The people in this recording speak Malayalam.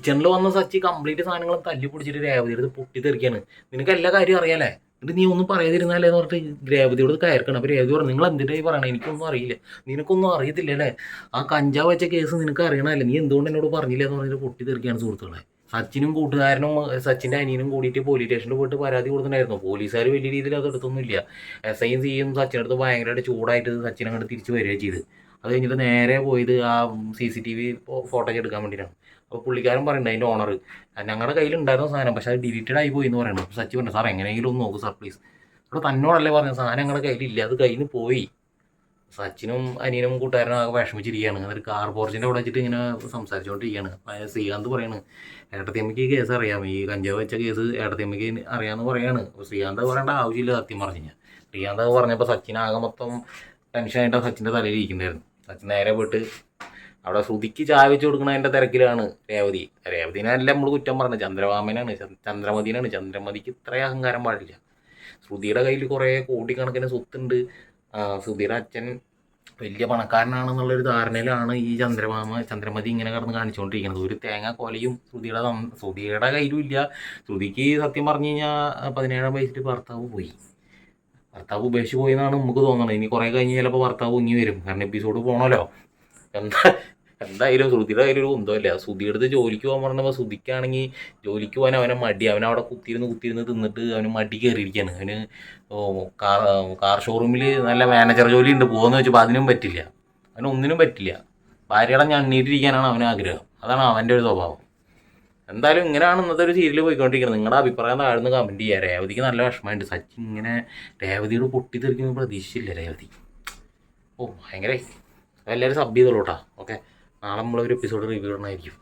കിച്ചണിൽ വന്ന സച്ചി കംപ്ലീറ്റ് സാധനങ്ങളും തല്ലി പിടിച്ചിട്ട് രേവതിയുടെ പൊട്ടിത്തെറിക്കാണ്. നിനക്ക് എല്ലാ കാര്യം അറിയാലേ, എന്നിട്ട് നീ ഒന്നും പറയാതിരുന്നാലേന്ന് പറഞ്ഞിട്ട് രേവതിയോട് കയർക്കണം. അപ്പോൾ രേവതി പറഞ്ഞു, നിങ്ങൾ എന്തിനായി പറയണേ, എനിക്കൊന്നും അറിയില്ല. നിനക്കൊന്നും അറിയത്തില്ല അല്ലേ, ആ കഞ്ചാവ് വെച്ച കേസ് നിനക്ക് അറിയണമല്ലേ, നീ എന്തുകൊണ്ട് എന്നോട് പറഞ്ഞില്ല എന്ന് പറഞ്ഞിട്ട് പൊട്ടിത്തെറിക്കുകയാണ് സുഹൃത്തുക്കളെ. സച്ചിനും കൂട്ടുകാരനും സച്ചിൻ്റെ അനിയനും കൂടിയിട്ട് പോലീസ് സ്റ്റേഷനിൽ പോയിട്ട് പരാതി കൊടുത്തിട്ടുണ്ടായിരുന്നു. പോലീസുകാർ വലിയ രീതിയിൽ അത് എടുത്തൊന്നുമില്ല. SIയും സിയും സച്ചിനടുത്ത് ഭയങ്കരമായിട്ട് ചൂടായിട്ട് സച്ചിനെ അങ്ങോട്ട് തിരിച്ച് വരികയാണ് ചെയ്ത്. അത് കഴിഞ്ഞിട്ട് നേരെ പോയത് ആ CCTV ഫോട്ടോസ് എടുക്കാൻ വേണ്ടിയിട്ടാണ്. അപ്പോൾ പുള്ളിക്കാരൻ പറയുന്നുണ്ട്, അതിൻ്റെ ഓണർ, ഞങ്ങളുടെ കയ്യിലുണ്ടായിരുന്ന സാധനം പക്ഷേ അത് ഡിലീറ്റഡ് ആയി പോയി എന്ന് പറയുന്നത്. അപ്പോൾ സച്ചി പറഞ്ഞു, സാർ എങ്ങനെയെങ്കിലും ഒന്ന് നോക്കും സാർ പ്ലീസ്. അപ്പോൾ തന്നോടല്ലേ പറഞ്ഞത് സാധനം ഞങ്ങളുടെ കയ്യിലില്ല, അത് കയ്യിൽ നിന്ന് പോയി. സച്ചിനും അനിയനും കൂട്ടുകാരനും ആകെ വിഷമിച്ചിരിക്കുകയാണ്. അതൊരു കാർ പോർച്ചിൻ്റെ അവിടെ വെച്ചിട്ട് ഇങ്ങനെ സംസാരിച്ചുകൊണ്ടിരിക്കുകയാണ്. അപ്പോൾ ശ്രീകാന്ത് പറയാണ്, ഏട്ടത്തിയമ്മയ്ക്ക് ഈ കേസ് അറിയാം, ഈ കഞ്ചാവ് വെച്ച കേസ് ഏട്ടത്തിയമ്മയ്ക്ക് അറിയാമെന്ന് പറയാണ്. അപ്പോൾ ശ്രീകാന്ത് പറയേണ്ട ആവശ്യമില്ല സത്യം പറഞ്ഞു കഴിഞ്ഞാൽ. ശ്രീകാന്ത് അത് പറഞ്ഞപ്പോൾ സച്ചിനാകെ മൊത്തം ടെൻഷനായിട്ട് സച്ചിൻ്റെ തലയിൽ ഇരിക്കുന്നുണ്ടായിരുന്നു. സച്ചിൻ നേരെ പോയിട്ട് അവിടെ ശ്രുതിക്ക് ചായ വെച്ച് കൊടുക്കണതിൻ്റെ തിരക്കിലാണ് രേവതി. രേവതിനല്ല നമ്മൾ കുറ്റം പറഞ്ഞത്, ചന്ദ്രവാമനാണ്, ചന്ദ്രമതിനാണ്. ചന്ദ്രമതിക്ക് ഇത്ര അഹങ്കാരം പാടില്ല. ശ്രുതിയുടെ കയ്യിൽ കുറേ കോടിക്കണക്കിന് സ്വത്തുണ്ട്. ശ്രുതിയുടെ അച്ഛൻ വലിയ പണക്കാരനാണെന്നുള്ളൊരു ധാരണയിലാണ് ഈ ചന്ദ്രമതി ഇങ്ങനെ കിടന്ന് കാണിച്ചുകൊണ്ടിരിക്കുന്നത്. ഒരു തേങ്ങ കൊലയും ശ്രുതിയുടെ കയ്യിലും ഇല്ല. ശ്രുതിക്ക് സത്യം പറഞ്ഞു കഴിഞ്ഞാൽ 17 വയസ്സിൽ ഭർത്താവ് ഉപേക്ഷിച്ച് പോയി എന്നാണ് നമുക്ക് തോന്നുന്നത്. ഇനി കുറേ കഴിഞ്ഞ് ചിലപ്പോൾ ഭർത്താവ് ഇങ്ങി വരും, കാരണം എപ്പിസോഡ് പോകണമല്ലോ. എന്തായാലും ശ്രുതിയുടെ കയ്യിലൊരു കുന്തമില്ല. ശ്രുതിയുടെ അടുത്ത് ജോലിക്ക് പോകാൻ പറഞ്ഞപ്പോൾ ശ്രുതിക്കാണെങ്കിൽ ജോലിക്ക് പോകാൻ അവനെ മടി. അവനവിടെ കുത്തിയിരുന്ന് തിന്നിട്ട് അവന് മടി കയറിയിരിക്കുകയാണ്. അവന് കാർ ഷോറൂമിൽ നല്ല മാനേജർ ജോലി ഉണ്ട്, പോകുമെന്ന് വെച്ചപ്പോൾ അതിനും പറ്റില്ല. അവനൊന്നിനും പറ്റില്ല. ഭാര്യയുടെ ഞണ്ണിയിട്ടിരിക്കാനാണ് അവന് ആഗ്രഹം. അതാണ് അവൻ്റെ ഒരു സ്വഭാവം. എന്തായാലും ഇങ്ങനെയാണ് ഇന്നത്തെ ഒരു സീരിയൽ പോയിക്കൊണ്ടിരിക്കുന്നത്. നിങ്ങളുടെ അഭിപ്രായം താഴ്ന്ന് കമൻറ്റ് ചെയ്യുക. രേവതിക്ക് നല്ല വിഷമമുണ്ട്. സച്ചിൻ ഇങ്ങനെ രേവതിയോട് പൊട്ടിത്തെറിക്കുന്ന പ്രതീക്ഷിച്ചില്ല രേവതി. ഭയങ്കര എല്ലാവരും സബ് ചെയ്തോളൂ കേട്ടോ. ഓക്കെ, നാളെ നമ്മളൊരു എപ്പിസോഡ് റിവ്യൂ ഇടണമായിരിക്കും.